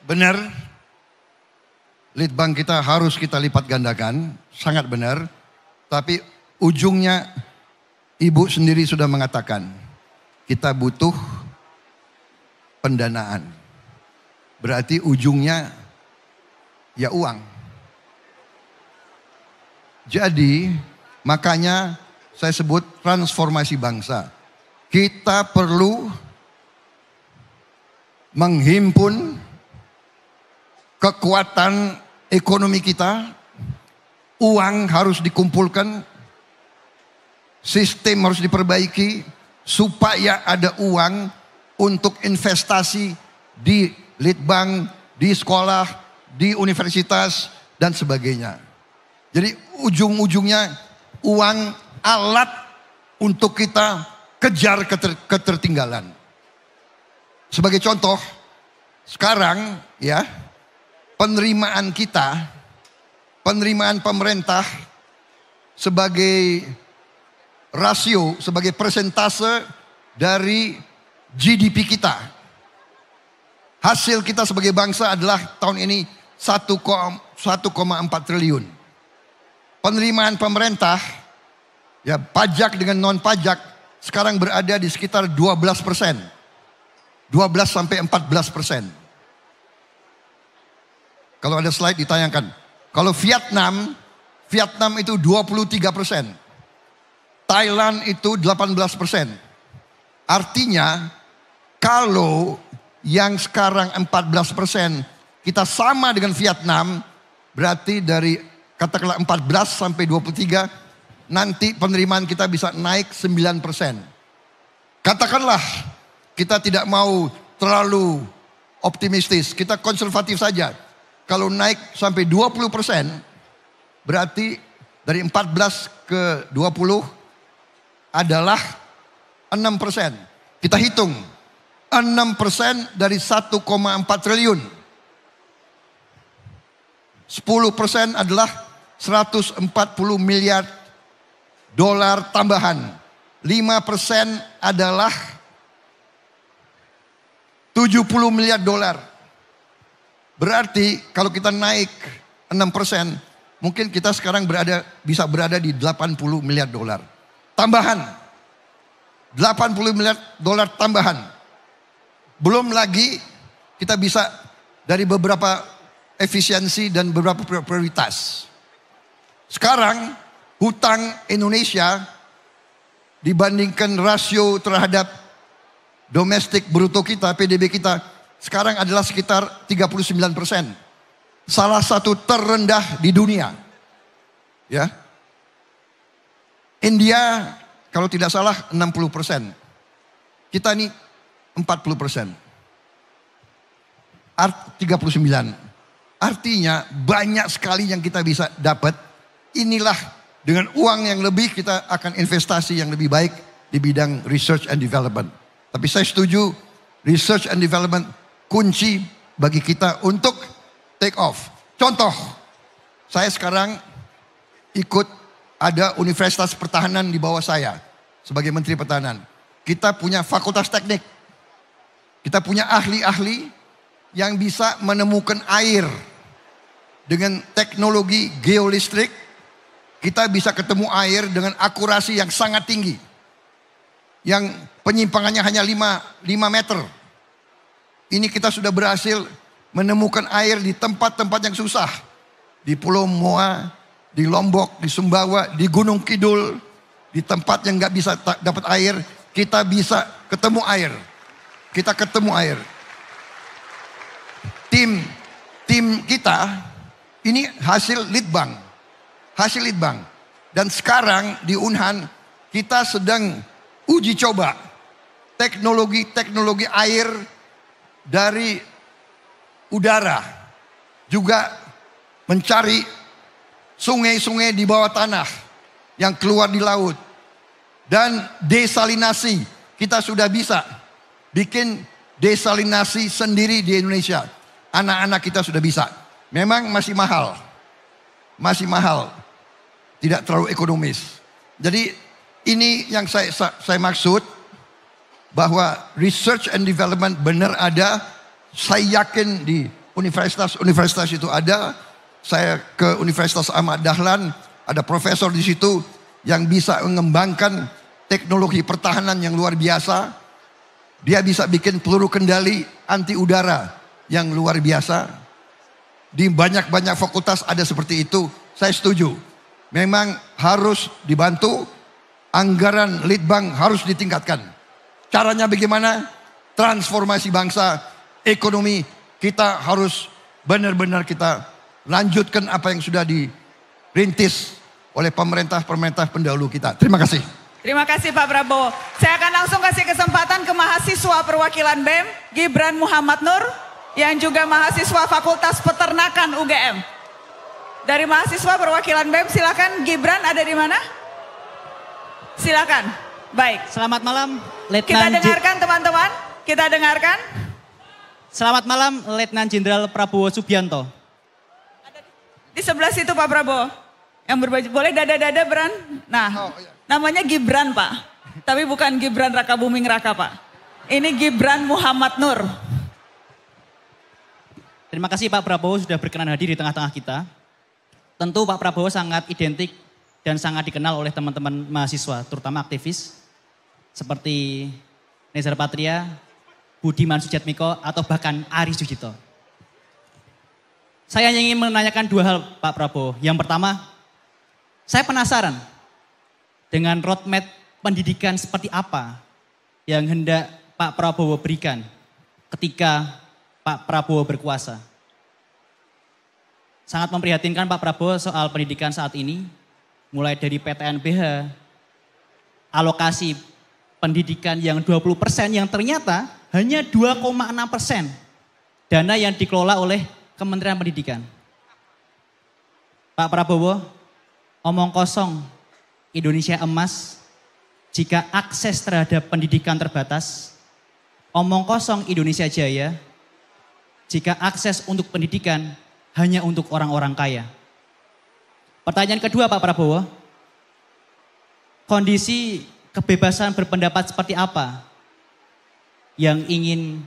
Benar, Litbang kita harus kita lipat gandakan, sangat benar. Tapi ujungnya Ibu sendiri sudah mengatakan, kita butuh pendanaan. Berarti ujungnya ya uang. Jadi makanya saya sebut transformasi bangsa. Kita perlu menghimpun kekuatan ekonomi kita. Uang harus dikumpulkan. Sistem harus diperbaiki. Supaya ada uang untuk investasi di Litbang, di sekolah, di universitas, dan sebagainya. Jadi ujung-ujungnya uang alat untuk kita kejar ketertinggalan. Sebagai contoh, sekarang ya penerimaan kita, penerimaan pemerintah sebagai rasio, sebagai persentase dari GDP kita. Hasil kita sebagai bangsa adalah tahun ini 1,4 triliun. Penerimaan pemerintah, ya pajak dengan non pajak sekarang berada di sekitar 12%. 12 sampai 14%. Kalau ada slide ditayangkan. Kalau Vietnam itu 23%. Thailand itu 18%. Artinya kalau yang sekarang 14% kita sama dengan Vietnam, berarti dari katakanlah 14 sampai 23 nanti penerimaan kita bisa naik 9%. Katakanlah kita tidak mau terlalu optimistis, kita konservatif saja. Kalau naik sampai 20%, berarti dari 14 ke 20 adalah 6%. Kita hitung 6% dari 1,4 triliun. 10% adalah 140 miliar dolar tambahan. 5% adalah 70 miliar dolar. Berarti kalau kita naik 6%, mungkin kita sekarang bisa berada di 80 miliar dolar. Tambahan. 80 miliar dolar tambahan. Belum lagi kita bisa dari beberapa efisiensi dan beberapa prioritas. Sekarang hutang Indonesia dibandingkan rasio terhadap domestik bruto kita, PDB kita, sekarang adalah sekitar 39%. Salah satu terendah di dunia. Ya. India kalau tidak salah 60%. Kita ini 40%. 39. Artinya banyak sekali yang kita bisa dapat. Inilah dengan uang yang lebih kita akan investasi yang lebih baik di bidang research and development. Tapi saya setuju research and development kunci bagi kita untuk take off. Contoh, saya sekarang ikut ada Universitas Pertahanan di bawah saya sebagai Menteri Pertahanan. Kita punya fakultas teknik. Kita punya ahli-ahli yang bisa menemukan air dengan teknologi geolistrik. Kita bisa ketemu air dengan akurasi yang sangat tinggi. Yang penyimpangannya hanya 5 meter. Ini kita sudah berhasil menemukan air di tempat-tempat yang susah. Di Pulau Moa, di Lombok, di Sumbawa, di Gunung Kidul, Di tempat yang nggak bisa dapat air, kita bisa ketemu air. Kita ketemu air. Tim kita ini hasil Litbang. Hasil Litbang. Dan sekarang di Unhan kita sedang uji coba teknologi air dari udara. Juga mencari sungai-sungai di bawah tanah yang keluar di laut. Dan desalinasi. Kita sudah bisa bikin desalinasi sendiri di Indonesia. Anak-anak kita sudah bisa. Memang masih mahal. Masih mahal. Tidak terlalu ekonomis. Jadi ini yang saya maksud. Bahwa research and development benar ada. Saya yakin di universitas itu ada. Saya ke Universitas Ahmad Dahlan. Ada profesor di situ yang bisa mengembangkan teknologi pertahanan yang luar biasa. Dia bisa bikin peluru kendali anti udara yang luar biasa. Di banyak-banyak fakultas ada seperti itu. Saya setuju. Memang harus dibantu. Anggaran Litbang harus ditingkatkan. Caranya bagaimana? Transformasi bangsa, ekonomi. Kita harus benar-benar kita lanjutkan apa yang sudah dirintis oleh pemerintah pendahulu kita. Terima kasih. Terima kasih Pak Prabowo. Saya akan langsung kasih kesempatan ke mahasiswa perwakilan BEM, Gibran Muhammad Nur, yang juga mahasiswa Fakultas Peternakan UGM. Dari mahasiswa perwakilan BEM, silakan. Gibran ada di mana? Silakan. Baik. Selamat malam, Letnan. Kita dengarkan teman-teman. Kita dengarkan. Selamat malam, Letnan Jenderal Prabowo Subianto. Di sebelah situ Pak Prabowo. Yang berbaju, boleh dada-dada Bran? Nah, namanya Gibran Pak. Tapi bukan Gibran Raka Buming Raka Pak. Ini Gibran Muhammad Nur. Terima kasih Pak Prabowo sudah berkenan hadir di tengah-tengah kita. Tentu Pak Prabowo sangat identik dan sangat dikenal oleh teman-teman mahasiswa, terutama aktivis. Seperti Nezar Patria, Budiman Sujatmiko, atau bahkan Aris Sujito. Saya ingin menanyakan dua hal Pak Prabowo. Yang pertama, saya penasaran dengan roadmap pendidikan seperti apa yang hendak Pak Prabowo berikan ketika Pak Prabowo berkuasa. Sangat memprihatinkan Pak Prabowo soal pendidikan saat ini, mulai dari PTNBH, alokasi pendidikan yang 20% yang ternyata hanya 2,6% dana yang dikelola oleh Kementerian Pendidikan. Pak Prabowo, omong kosong Indonesia emas jika akses terhadap pendidikan terbatas. Omong kosong Indonesia jaya jika akses untuk pendidikan hanya untuk orang-orang kaya. Pertanyaan kedua Pak Prabowo, kondisi kebebasan berpendapat seperti apa yang ingin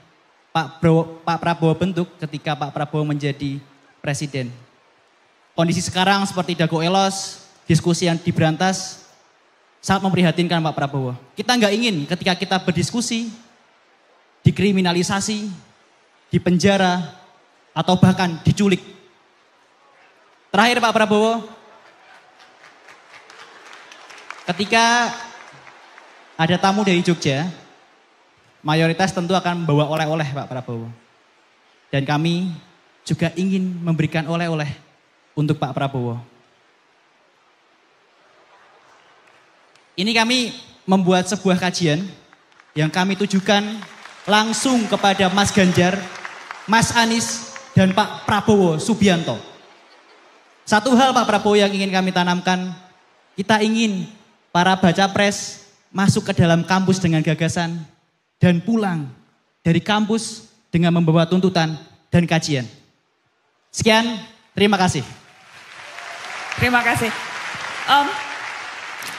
Pak Prabowo bentuk ketika Pak Prabowo menjadi presiden? Kondisi sekarang seperti Dago Elos, diskusi yang diberantas, sangat memprihatinkan Pak Prabowo. Kita nggak ingin ketika kita berdiskusi, dikriminalisasi, dipenjara, atau bahkan diculik. Terakhir Pak Prabowo, ketika ada tamu dari Jogja, mayoritas tentu akan membawa oleh-oleh Pak Prabowo. Dan kami juga ingin memberikan oleh-oleh untuk Pak Prabowo. Ini kami membuat sebuah kajian yang kami tujukan langsung kepada Mas Ganjar, Mas Anies, dan Pak Prabowo Subianto. Satu hal Pak Prabowo yang ingin kami tanamkan, kita ingin para baca pres masuk ke dalam kampus dengan gagasan dan pulang dari kampus dengan membawa tuntutan dan kajian. Sekian, terima kasih. Terima kasih.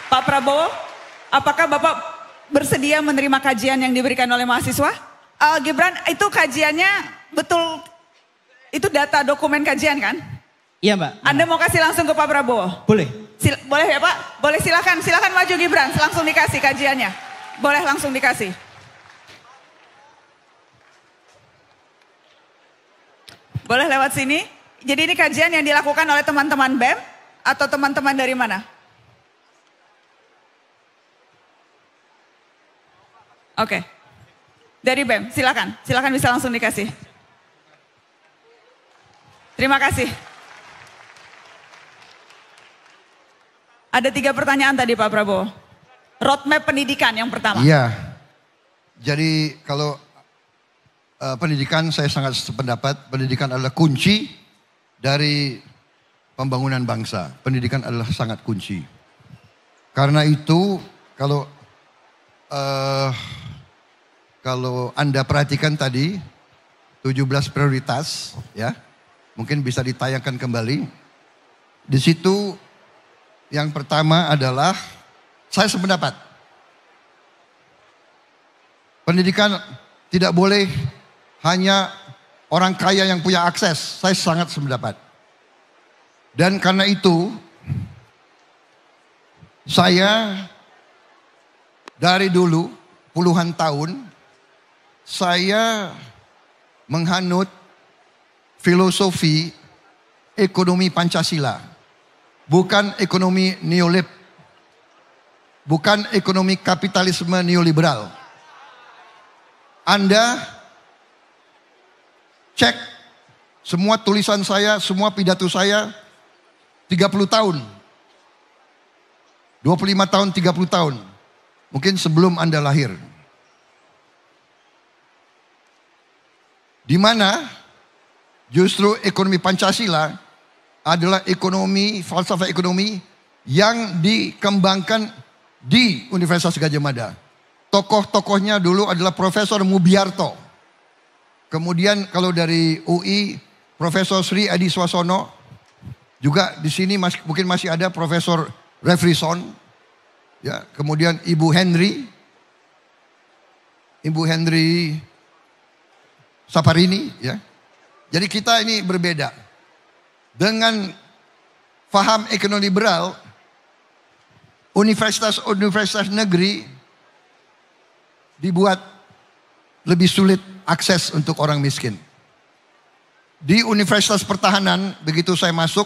Pak Prabowo, apakah Bapak bersedia menerima kajian yang diberikan oleh mahasiswa? Gibran, itu kajiannya betul, itu data dokumen kajian kan? Iya Mbak. Anda mau kasih langsung ke Pak Prabowo? Boleh. Boleh ya Pak? Boleh, silakan maju Gibran, langsung dikasih kajiannya. Boleh langsung dikasih. Boleh lewat sini. Jadi ini kajian yang dilakukan oleh teman-teman BEM atau teman-teman dari mana? Oke. Dari BEM, silakan. Silakan bisa langsung dikasih. Terima kasih. Ada 3 pertanyaan tadi Pak Prabowo. Roadmap pendidikan yang pertama. Iya. Jadi kalau pendidikan saya sangat sependapat. Pendidikan adalah kunci dari pembangunan bangsa. Pendidikan adalah sangat kunci. Karena itu kalau Anda perhatikan tadi 17 prioritas ya. Mungkin bisa ditayangkan kembali. Di situ yang pertama adalah saya sependapat. Pendidikan tidak boleh hanya orang kaya yang punya akses. Saya sangat sependapat. Dan karena itu saya dari dulu puluhan tahun saya menghanut filosofi ekonomi Pancasila. Bukan ekonomi neolib. Bukan ekonomi kapitalisme neoliberal. Anda cek semua tulisan saya, semua pidato saya 30 tahun. 25 tahun, 30 tahun. Mungkin sebelum Anda lahir. Di mana justru ekonomi Pancasila adalah ekonomi, falsafah ekonomi yang dikembangkan di Universitas Gadjah Mada. Tokoh-tokohnya dulu adalah Profesor Mubiarto. Kemudian kalau dari UI, Profesor Sri Adi Swasono. Juga di sini mungkin masih ada Profesor Refrison. Ya, kemudian Ibu Henry Saparini. Ya. Jadi kita ini berbeda. Dengan faham ekonomi liberal, universitas negeri dibuat lebih sulit akses untuk orang miskin. Di Universitas Pertahanan, begitu saya masuk,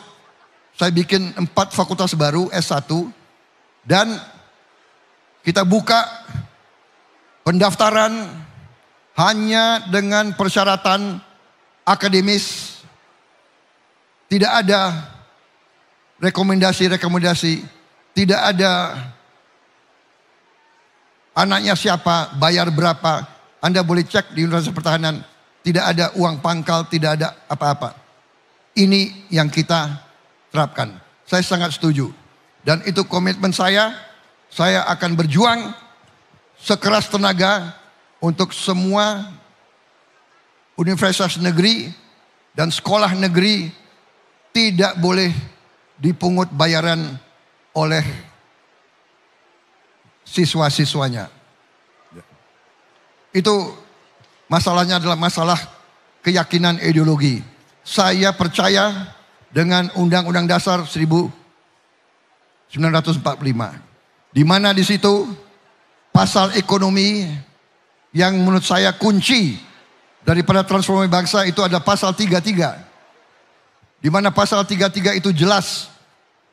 saya bikin 4 fakultas baru S1 dan kita buka pendaftaran hanya dengan persyaratan akademis. Tidak ada rekomendasi, tidak ada anaknya siapa, bayar berapa. Anda boleh cek di Universitas Pertahanan, tidak ada uang pangkal, tidak ada apa-apa. Ini yang kita terapkan. Saya sangat setuju. Dan itu komitmen saya akan berjuang sekeras tenaga untuk semua universitas negeri dan sekolah negeri tidak boleh dipungut bayaran oleh siswa-siswanya. Itu masalahnya adalah masalah keyakinan ideologi. Saya percaya dengan Undang-Undang Dasar 1945. Di mana di situ pasal ekonomi yang menurut saya kunci daripada transformasi bangsa itu ada pasal 33. Di mana pasal 33 itu jelas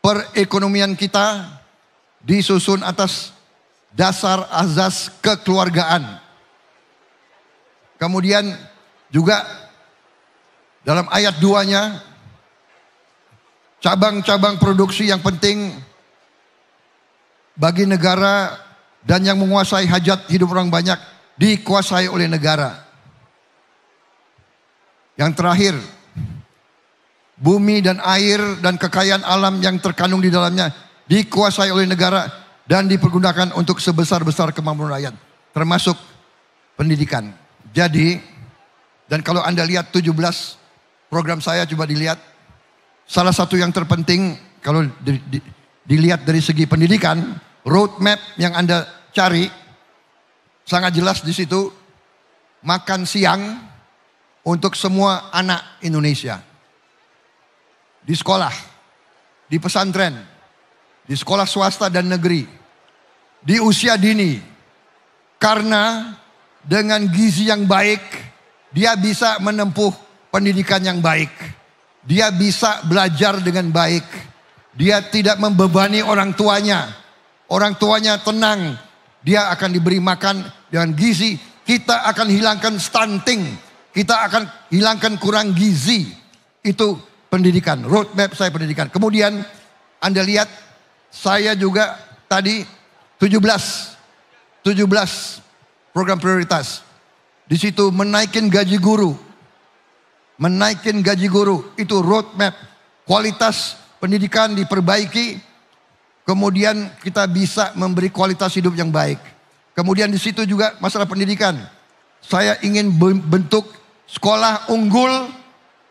perekonomian kita disusun atas dasar azas kekeluargaan. Kemudian juga dalam ayat 2-nya cabang-cabang produksi yang penting bagi negara dan yang menguasai hajat hidup orang banyak dikuasai oleh negara. Yang terakhir, bumi dan air dan kekayaan alam yang terkandung di dalamnya dikuasai oleh negara dan dipergunakan untuk sebesar-besar kemampuan rakyat, termasuk pendidikan. Jadi, dan kalau Anda lihat 17 program saya, coba dilihat. Salah satu yang terpenting kalau dilihat dari segi pendidikan, roadmap yang Anda cari sangat jelas di situ, makan siang untuk semua anak Indonesia. Di sekolah, di pesantren, di sekolah swasta dan negeri, di usia dini. Karena dengan gizi yang baik, dia bisa menempuh pendidikan yang baik. Dia bisa belajar dengan baik. Dia tidak membebani orang tuanya. Orang tuanya tenang, dia akan diberi makan dengan gizi. Kita akan hilangkan stunting, kita akan hilangkan kurang gizi. Itu pendidikan, roadmap saya pendidikan. Kemudian Anda lihat saya juga tadi 17 program prioritas. Di situ menaikin gaji guru. Menaikin gaji guru itu roadmap. Kualitas pendidikan diperbaiki. Kemudian kita bisa memberi kualitas hidup yang baik. Kemudian di situ juga masalah pendidikan. Saya ingin bentuk sekolah unggul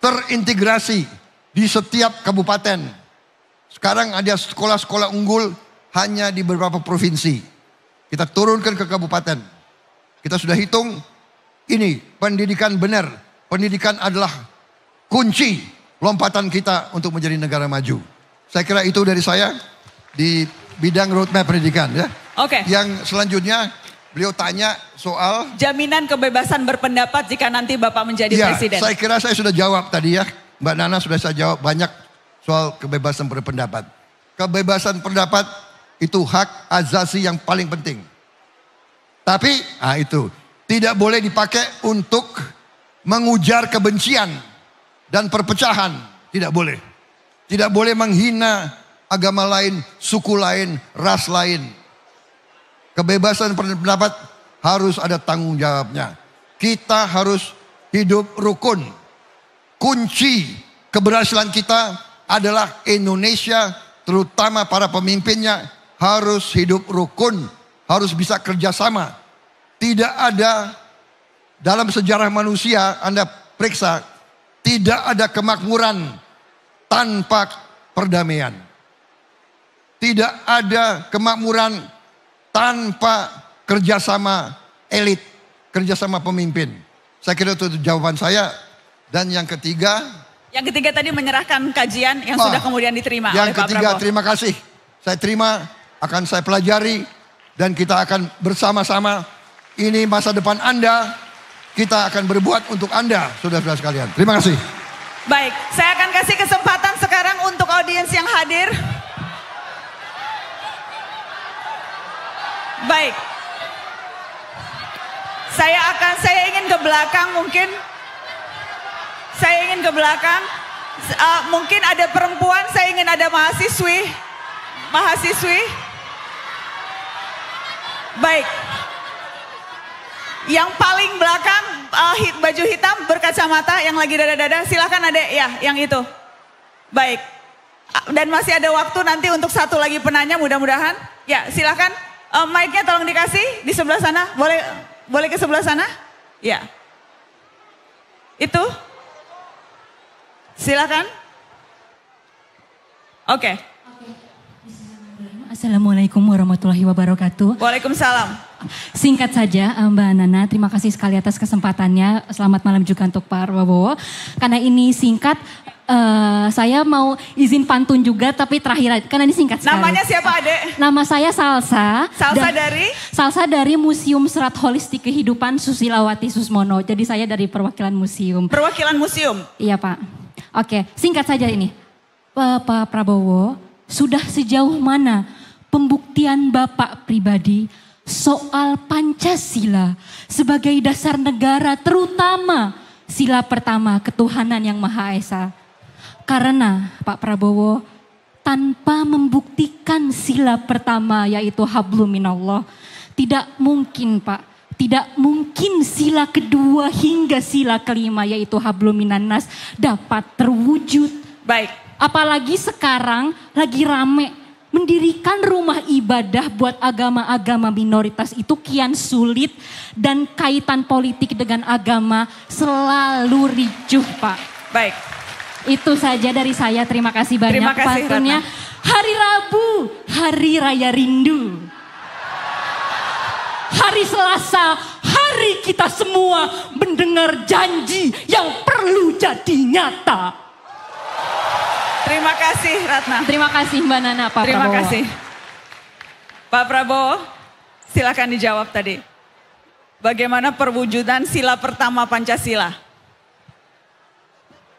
terintegrasi di setiap kabupaten. Sekarang ada sekolah-sekolah unggul hanya di beberapa provinsi. Kita turunkan ke kabupaten. Kita sudah hitung ini pendidikan benar. Pendidikan adalah kunci lompatan kita untuk menjadi negara maju. Saya kira itu dari saya di bidang roadmap pendidikan ya. Oke. Yang selanjutnya beliau tanya soal jaminan kebebasan berpendapat jika nanti Bapak menjadi presiden. Saya kira saya sudah jawab tadi ya. Mbak Nana sudah saya jawab banyak soal kebebasan berpendapat. Kebebasan pendapat itu hak asasi yang paling penting. Tapi itu tidak boleh dipakai untuk mengujar kebencian dan perpecahan. Tidak boleh. Tidak boleh menghina agama lain, suku lain, ras lain. Kebebasan pendapat harus ada tanggung jawabnya. Kita harus hidup rukun. Kunci keberhasilan kita adalah Indonesia, terutama para pemimpinnya harus hidup rukun, harus bisa kerjasama. Tidak ada dalam sejarah manusia, Anda periksa, tidak ada kemakmuran tanpa perdamaian. Tidak ada kemakmuran tanpa kerjasama elit, kerjasama pemimpin. Saya kira itu jawaban saya. Dan yang ketiga. Yang ketiga tadi menyerahkan kajian yang sudah kemudian diterima oleh Pak Prabowo. Yang ketiga terima kasih. Saya terima, akan saya pelajari. Dan kita akan bersama-sama. Ini masa depan Anda. Kita akan berbuat untuk Anda, saudara-saudara sekalian. Terima kasih. Baik, saya akan kasih kesempatan sekarang untuk audiens yang hadir. Baik. Saya ingin ke belakang mungkin. Saya ingin ke belakang. Mungkin ada perempuan, saya ingin ada mahasiswi. Baik. Yang paling belakang baju hitam berkacamata yang lagi dada-dada, silakan adek ya yang itu. Baik. Dan masih ada waktu nanti untuk satu lagi penanya mudah-mudahan. Ya silakan mic-nya tolong dikasih di sebelah sana. Boleh ke sebelah sana? Ya. Itu. Silakan. Oke. Assalamualaikum warahmatullahi wabarakatuh. Waalaikumsalam. Singkat saja Mbak Nana, terima kasih sekali atas kesempatannya. Selamat malam juga untuk Pak Prabowo. Karena ini singkat, saya mau izin pantun juga tapi terakhir, karena ini singkat sekali. Namanya siapa adek? Nama saya Salsa. Dari? Salsa dari Museum Serat Holistik Kehidupan Susilawati Susmono. Jadi saya dari perwakilan museum. Perwakilan museum? Iya Pak. Oke, singkat saja ini. Pak Prabowo, sudah sejauh mana pembuktian Bapak pribadi soal Pancasila sebagai dasar negara, terutama sila pertama ketuhanan yang Maha Esa? Karena Pak Prabowo tanpa membuktikan sila pertama yaitu hablum minallah, tidak mungkin Pak, tidak mungkin sila kedua hingga sila kelima yaitu hablum minannas dapat terwujud. Baik. Apalagi sekarang lagi rame mendirikan rumah ibadah buat agama-agama minoritas itu kian sulit dan kaitan politik dengan agama selalu ricuh Pak. Baik. Itu saja dari saya, terima kasih banyak. Terima kasih pantunnya. Hari Rabu, hari raya rindu. Hari Selasa, hari kita semua mendengar janji yang perlu jadi nyata. Terima kasih Ratna. Terima kasih Mbak Nana, Pak Terima Prabowo. kasih. Pak Prabowo, silakan dijawab tadi. Bagaimana perwujudan sila pertama Pancasila?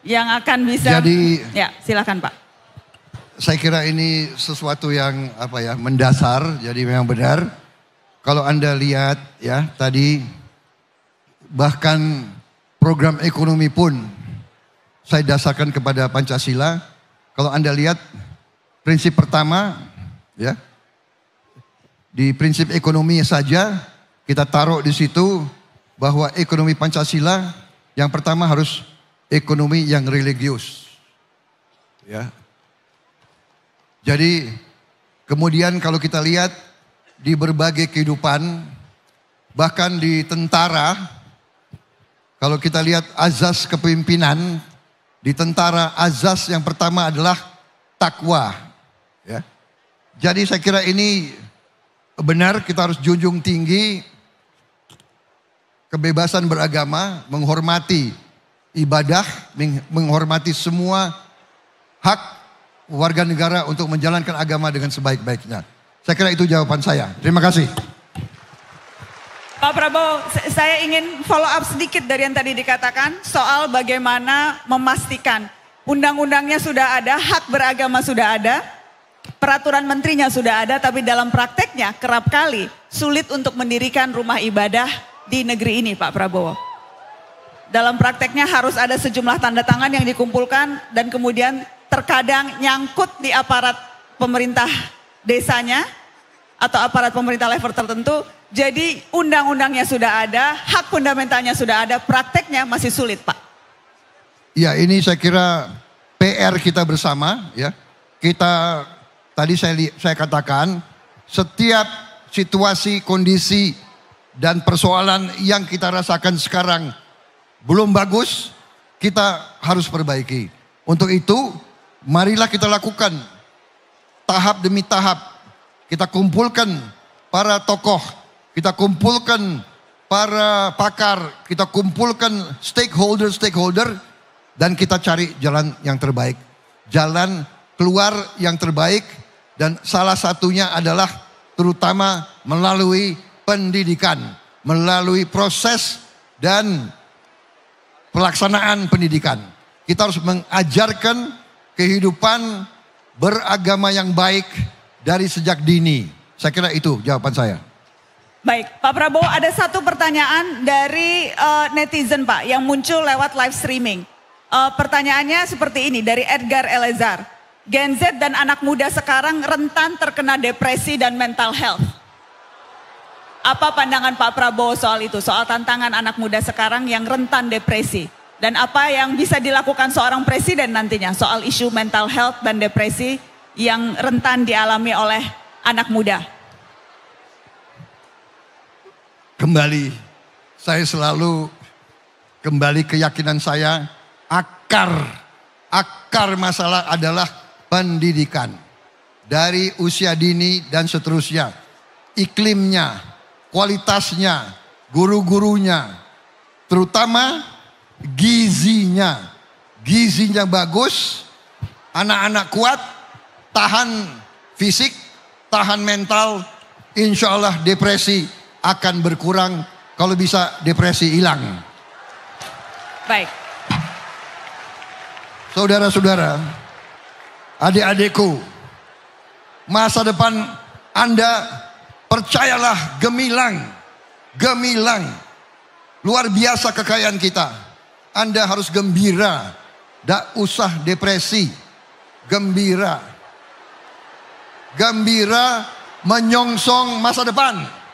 Yang akan bisa... Jadi, ya silakan Pak. Saya kira ini sesuatu yang mendasar, jadi memang benar. kalau Anda lihat ya tadi, bahkan program ekonomi pun saya dasarkan kepada Pancasila. Kalau Anda lihat prinsip pertama ya, di prinsip ekonomi saja kita taruh di situ bahwa ekonomi Pancasila yang pertama harus ekonomi yang religius. Ya. Jadi kemudian kalau kita lihat di berbagai kehidupan, bahkan di tentara, kalau kita lihat azas kepemimpinan, di tentara azas yang pertama adalah takwa. Ya. Jadi saya kira ini benar, kita harus junjung tinggi kebebasan beragama, menghormati ibadah, menghormati semua hak warga negara untuk menjalankan agama dengan sebaik-baiknya. Saya kira itu jawaban saya. Terima kasih. Pak Prabowo, saya ingin follow up sedikit dari yang tadi dikatakan soal bagaimana memastikan undang-undangnya sudah ada, hak beragama sudah ada, peraturan menterinya sudah ada, tapi dalam prakteknya kerap kali sulit untuk mendirikan rumah ibadah di negeri ini, Pak Prabowo. Dalam prakteknya harus ada sejumlah tanda tangan yang dikumpulkan dan kemudian terkadang nyangkut di aparat pemerintah desanya atau aparat pemerintah level tertentu. Jadi undang-undangnya sudah ada, hak fundamentalnya sudah ada, prakteknya masih sulit, Pak. Ya, ini saya kira PR kita bersama ya. Kita tadi saya katakan setiap situasi, kondisi dan persoalan yang kita rasakan sekarang belum bagus, kita harus perbaiki. Untuk itu, marilah kita lakukan tahap demi tahap. Kita kumpulkan para tokoh, kita kumpulkan para pakar, kita kumpulkan stakeholder, dan kita cari jalan yang terbaik. Jalan keluar yang terbaik, dan salah satunya adalah terutama melalui pendidikan, melalui proses dan pelaksanaan pendidikan. Kita harus mengajarkan kehidupan beragama yang baik dari sejak dini. Saya kira itu jawaban saya. Baik, Pak Prabowo, ada satu pertanyaan dari netizen, Pak, yang muncul lewat live streaming. Pertanyaannya seperti ini dari Edgar Elezar. Gen Z dan anak muda sekarang rentan terkena depresi dan mental health. Apa pandangan Pak Prabowo soal itu? Soal tantangan anak muda sekarang yang rentan depresi. Dan apa yang bisa dilakukan seorang presiden nantinya soal isu mental health dan depresi yang rentan dialami oleh anak muda. Kembali, saya selalu kembali keyakinan saya, akar masalah adalah pendidikan. Dari usia dini dan seterusnya. Iklimnya, kualitasnya, guru-gurunya, terutama gizinya. Gizinya bagus, anak-anak kuat, tahan fisik, tahan mental, insya Allah depresi akan berkurang, kalau bisa depresi hilang. Baik. Saudara-saudara, adik-adikku, masa depan Anda percayalah gemilang. Luar biasa kekayaan kita. Anda harus gembira, tidak usah depresi. Gembira menyongsong masa depan.